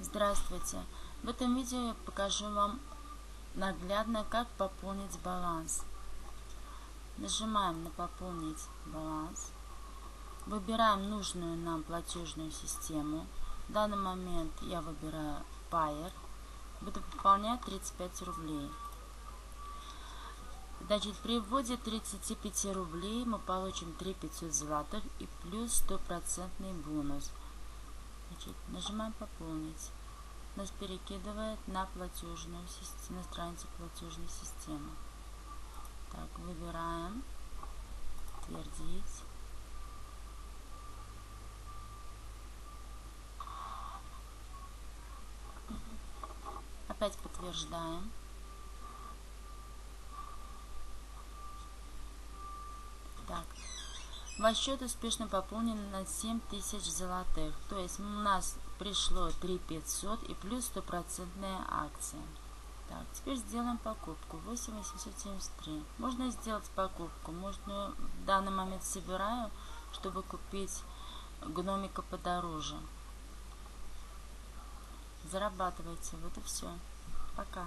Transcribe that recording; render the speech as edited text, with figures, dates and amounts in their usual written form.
Здравствуйте! В этом видео я покажу вам наглядно, как пополнить баланс. Нажимаем на «Пополнить баланс». Выбираем нужную нам платежную систему. В данный момент я выбираю Payer. Буду пополнять 35 рублей. Значит, при вводе 35 рублей мы получим 3500 злотых и плюс 100% бонус. Значит, нажимаем «Пополнить». Нас перекидывает на платежную систему, на страницу платежной системы. Так, выбираем «Подтвердить». Опять подтверждаем. Так, ваш счет успешно пополнен на 7000 золотых. То есть у нас пришло 3500 и плюс 100% акция. Так, теперь сделаем покупку. 8873. Можно сделать покупку. Можно в данный момент собираю, чтобы купить гномика подороже. Зарабатывайте. Вот и все. Пока.